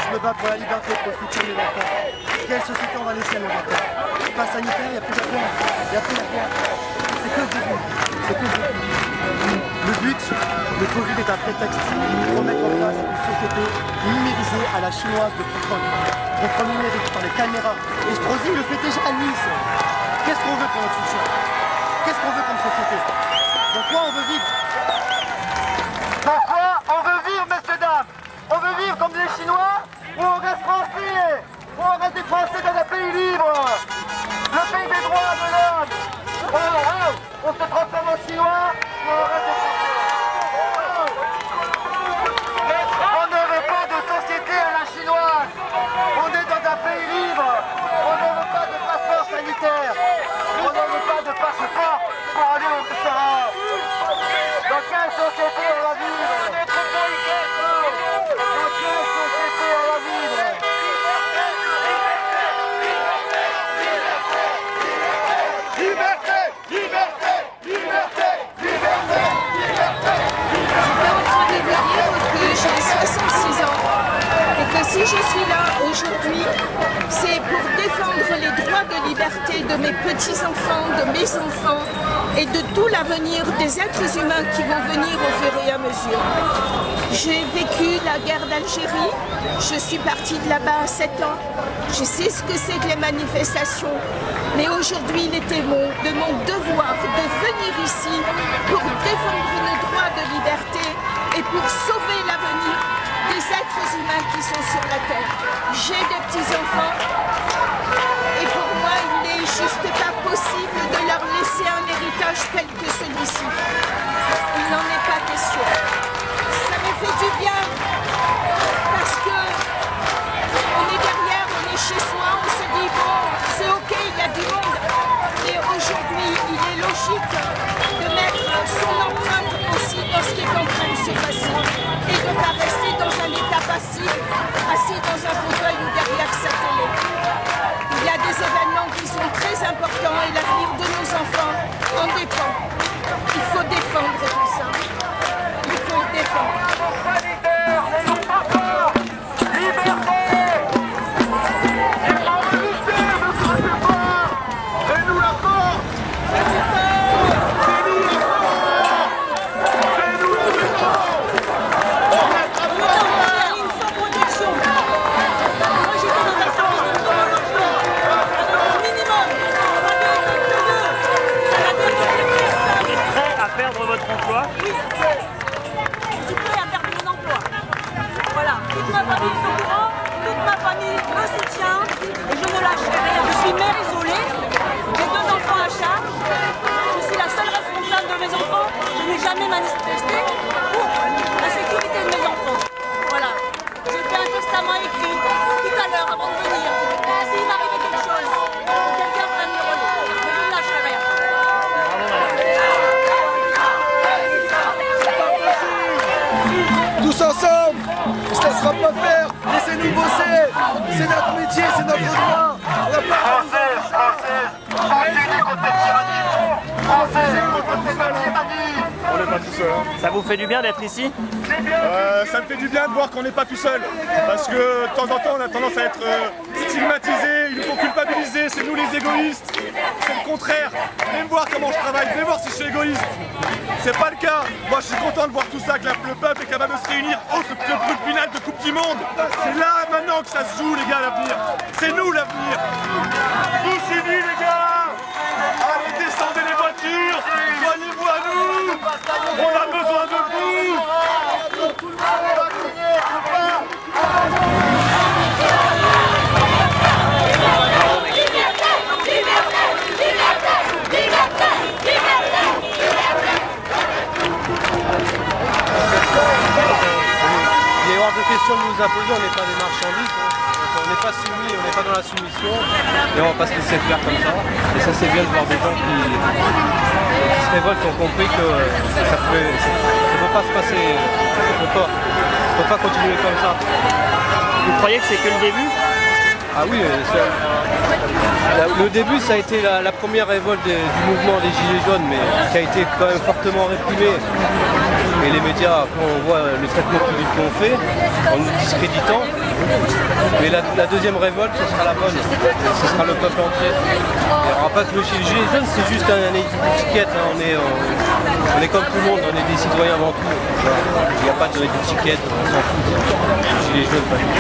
Je me bats pour la liberté, pour le futur de mes enfants. Quelle société on va laisser à nos enfants? Pas sanitaire, il n'y a plus d'appel. Il n'y a plus d'appel. C'est que le début. C'est que le début. Le but, le Covid est un prétexte pour mettre en place une société numérisée à la chinoise de contrôle numérique par les caméras. Et Estrosi le fait déjà à Nice. Qu'est-ce qu'on veut pour notre futur? Qu'est-ce qu'on veut comme société? Donc quoi on veut vivre? Pourquoi on veut vivre, messieurs dames? On veut vivre comme les Chinois ou on reste français? Ou on reste des Français dans un pays libre? Le pays des droits de l'homme. On se transforme en Chinois ou on reste des Français? On ne veut pas de société à la chinoise. On est dans un pays libre. On ne veut pas de passeport sanitaire. On ne veut pas de passeport pour aller au restaurant. Dans quelle société on va vivre? Si je suis là aujourd'hui, c'est pour défendre les droits de liberté de mes petits-enfants, de mes enfants et de tout l'avenir des êtres humains qui vont venir au fur et à mesure. J'ai vécu la guerre d'Algérie, je suis partie de là-bas à 7 ans, je sais ce que c'est que les manifestations, mais aujourd'hui il était de mon devoir de venir ici pour défendre nos droits de liberté et pour sauver l'avenir des êtres humains qui sont sur la terre. J'ai des petits-enfants et pour moi il n'est juste pas possible de leur laisser un héritage tel que celui-ci. Il n'en est pas question. Ça me fait du bien parce que on est derrière, on est chez soi, on se dit bon, c'est ok, il y a du monde. Mais aujourd'hui, il est logique de mettre son empreinte aussi dans ce qui est en train de se passer et de ne pas rester dans un état passif, assis dans un fauteuil ou derrière sa télé. Il y a des événements qui sont très importants et l'avenir de nos enfants en dépend. Il faut défendre tout ça. Il faut le défendre. Manifester pour la sécurité de mes enfants. Voilà. J'ai fait un testament écrit tout à l'heure avant de venir. S'il m'arrivait quelque chose, quelqu'un prenne le relais. Mais je ne lâcherai rien. Tous ensemble, on ne se laissera pas faire. Laissez-nous bosser. C'est notre métier, c'est notre droit. On n'est pas tout seul. Ça vous fait du bien d'être ici? Ça me fait du bien de voir qu'on n'est pas tout seul. Parce que de temps en temps, on a tendance à être stigmatisé, il nous faut culpabiliser, c'est nous les égoïstes. C'est le contraire. Venez me voir comment je travaille, venez voir si je suis égoïste. C'est pas le cas. Moi, je suis content de voir tout ça, que le peuple est capable de se réunir. Oh, ce final de monde. C'est là maintenant que ça se joue, les gars, l'avenir. C'est nous l'avenir. Tous unis, les gars. Allez, descendez les voitures. Joignez-vous à nous. On a besoin de vous. Il est hors de question de nous imposer, on n'est pas des marchandises, hein. On n'est pas soumis, on n'est pas dans la soumission et on va pas se laisser faire comme ça. Et ça c'est bien de voir des gens qui se révoltent, qui ont compris que ça ne peut pas se passer, on ne peut pas continuer comme ça. Vous croyez que c'est que le début? Ah oui, le début ça a été la première révolte du mouvement des Gilets jaunes, mais qui a été quand même fortement réprimée. Et les médias, quand on voit le traitement public qu'on fait, en nous discréditant, mais la deuxième révolte, ce sera la bonne, ce sera le peuple entier. Il n'y aura pas que le Gilet jaune, c'est juste une étiquette, hein. On est comme tout le monde, on est des citoyens avant tout. Il n'y a pas d'étiquette, on s'en fout. Gilet jaune, pas du tout.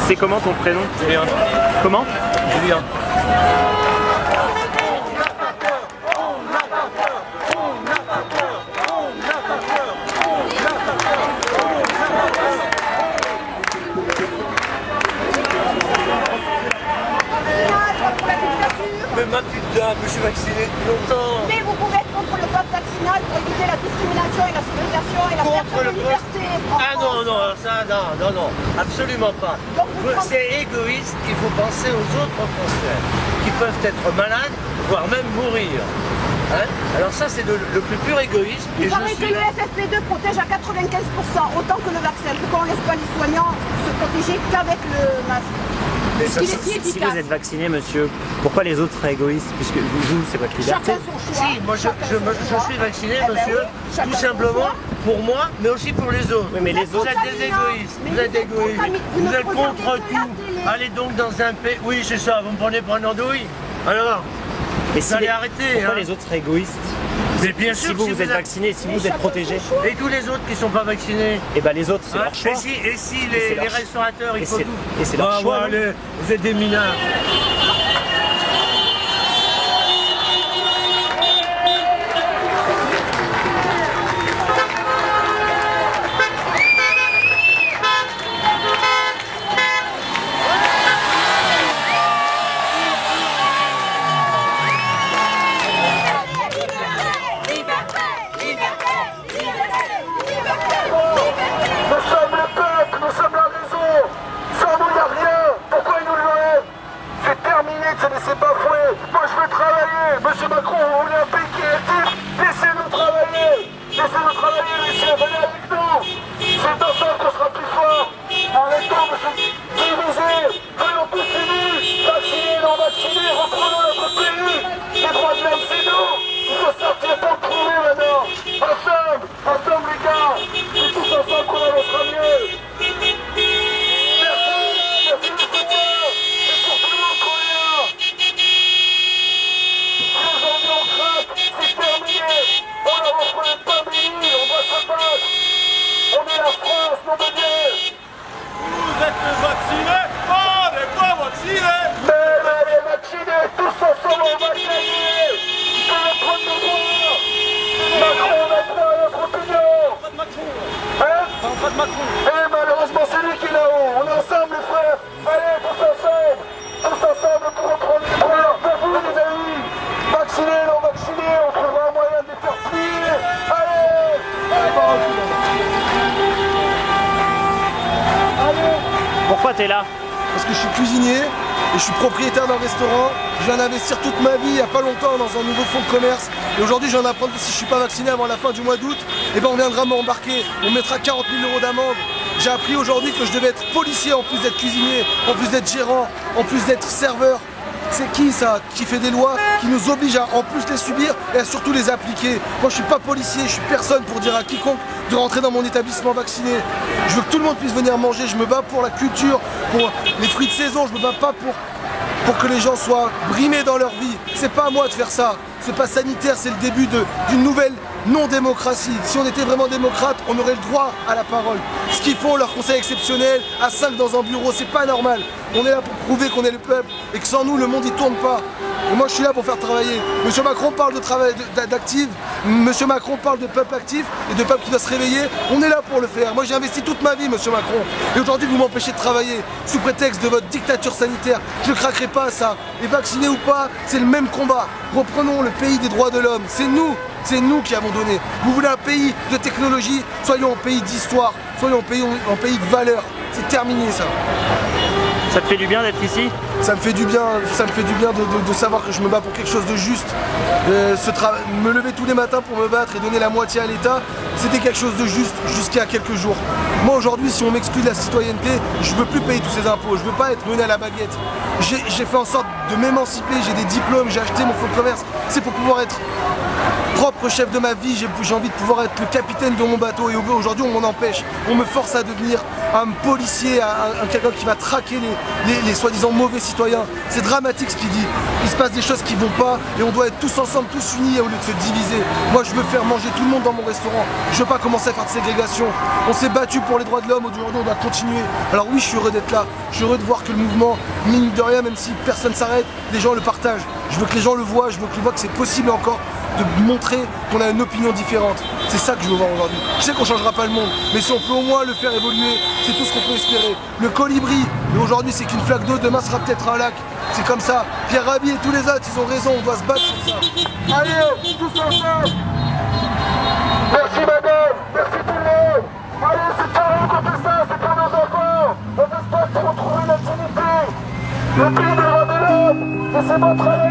C'est comment ton prénom? Julien. Comment? Julien. Mais ma putain, je suis vacciné depuis longtemps. Mais vous pouvez être contre le pass vaccinal pour éviter la discrimination et la ségrégation et la perte de liberté. Ah non, ça, non, absolument pas. C'est égoïste, il faut penser aux autres Français qui peuvent être malades, voire même mourir. Hein? Alors ça, c'est le plus pur égoïsme. Il paraît que le FFP2 protège à 95%, autant que le vaccin. Pourquoi on ne laisse pas les soignants se protéger qu'avec le masque? Si vous êtes vacciné, monsieur, pourquoi les autres seraient égoïstes? Puisque vous, c'est votre liberté. Chacun son choix. Si, moi je suis vacciné, monsieur, tout simplement pour moi, mais aussi pour les autres. Oui, mais les Vous autres... êtes des égoïstes, vous êtes égoïstes, vous êtes contre tout. Allez donc dans un pays... Oui, c'est ça, vous me prenez pour un andouille. Alors, Mais vous allez arrêter. Pourquoi hein. les autres seraient égoïstes? Mais bien sûr, Si vous êtes vacciné, si vous êtes protégé, Et tous les autres qui ne sont pas vaccinés. et ben les autres, c'est Hein, leur choix. et si c'est les leur- restaurateurs, il et faut c'est- tout. et c'est leur Bah, choix, ouais, non allez, vous êtes des mineurs. Nous sommes le peuple, nous sommes la raison. Sans nous, il n'y a rien. Pourquoi ils nous l'enlèvent? C'est terminé de se laisser bafouer. Moi, je veux travailler. Monsieur Macron, vous voulez un pays qui est actif? Laissez-nous travailler. Laissez-nous travailler, messieurs. Venez avec nous. C'est ensemble qu'on sera plus fort. Arrêtons de se diviser. Soyons tous unis. Vaccinés, non vaccinés. Reprenons notre pays. Les droits de l'homme, c'est nous. Il faut sortir pour le trouver maintenant. Ensemble les gars. C'est tous ensemble qu'on avancera mieux. Merci du soutien. C'est pour tout le monde qu'on est là. Aujourd'hui on craque, c'est terminé. On leur offre un pain béni, on va se battre. On est la France, nom de Dieu. Vous êtes vaccinés? On n'est pas vaccinés. Même les vaccinés, tous ensemble on va gagner. C'est le premier droit. Macron va prendre notre opinion. Pas de Macron, Hein? pas de Macron. Et malheureusement c'est lui qui est là-haut. On est ensemble les frères. Allez, tous ensemble pour reprendre les droits. Pour vous les amis. Vaccinés, non vaccinés, on trouvera un moyen de les faire plier. Allez. Allez. Pourquoi t'es là? Parce que je suis cuisinier et je suis propriétaire d'un restaurant. Je viens d'investir toute ma vie il n'y a pas longtemps dans un nouveau fonds de commerce. Et aujourd'hui, je viens d'apprendre que si je ne suis pas vacciné avant la fin du mois d'août, eh ben on viendra m'embarquer. On mettra 40 000 € d'amende. J'ai appris aujourd'hui que je devais être policier en plus d'être cuisinier, en plus d'être gérant, en plus d'être serveur. C'est qui ça qui fait des lois qui nous obligent à en plus les subir et à surtout les appliquer? Moi je suis pas policier, je suis personne pour dire à quiconque de rentrer dans mon établissement vacciné. Je veux que tout le monde puisse venir manger, je me bats pour la culture, pour les fruits de saison, je me bats pas pour que les gens soient brimés dans leur vie. C'est pas à moi de faire ça. Ce pass sanitaire, c'est le début d'une nouvelle non-démocratie. Si on était vraiment démocrate, on aurait le droit à la parole. Ce qu'ils font, leur conseil exceptionnel, à 5 dans un bureau, c'est pas normal. On est là pour prouver qu'on est le peuple et que sans nous, le monde, il tourne pas. Et moi, je suis là pour faire travailler. Monsieur Macron parle de travail d'actifs. Monsieur Macron parle de peuple actif et de peuple qui doit se réveiller. On est là pour le faire. Moi, j'ai investi toute ma vie, monsieur Macron. Et aujourd'hui, vous m'empêchez de travailler sous prétexte de votre dictature sanitaire. Je ne craquerai pas à ça. Et vacciné ou pas, c'est le même combat. Reprenons le pays des droits de l'homme. C'est nous qui avons donné. Vous voulez un pays de technologie, soyons un pays d'histoire, soyons un pays de valeurs. C'est terminé ça. Ça te fait du bien d'être ici? Ça me fait du bien de savoir que je me bats pour quelque chose de juste. Me lever tous les matins pour me battre et donner la moitié à l'État, c'était quelque chose de juste jusqu'à quelques jours. Moi aujourd'hui, si on m'exclut de la citoyenneté, je ne veux plus payer tous ces impôts, je ne veux pas être mené à la baguette. J'ai fait en sorte de m'émanciper, j'ai des diplômes, j'ai acheté mon fonds de commerce. C'est pour pouvoir être propre chef de ma vie, j'ai envie de pouvoir être le capitaine de mon bateau et aujourd'hui on m'en empêche. On me force à devenir un policier, quelqu'un qui va traquer les soi-disant mauvais citoyens. C'est dramatique ce qu'il dit. Il se passe des choses qui vont pas et on doit être tous ensemble, tous unis au lieu de se diviser. Moi je veux faire manger tout le monde dans mon restaurant. Je veux pas commencer à faire de ségrégation. On s'est battu pour les droits de l'homme, aujourd'hui on doit continuer. Alors oui, je suis heureux d'être là. Je suis heureux de voir que le mouvement, mine de rien, même si personne s'arrête, les gens le partagent. Je veux que les gens le voient, je veux qu'ils voient que c'est possible encore de montrer qu'on a une opinion différente. C'est ça que je veux voir aujourd'hui. Je sais qu'on ne changera pas le monde, mais si on peut au moins le faire évoluer, c'est tout ce qu'on peut espérer. Le colibri, aujourd'hui c'est qu'une flaque d'eau, demain sera peut-être un lac. C'est comme ça. Pierre Rabhi et tous les autres, ils ont raison, on doit se battre sur ça. Allez, tous ensemble. Merci madame, merci tout le monde. Allez, c'est pas nous qu'on fait ça, c'est pour nos enfants. On espère pour retrouver notre unité. Le pays des droits de l'homme, laissez-moi travailler.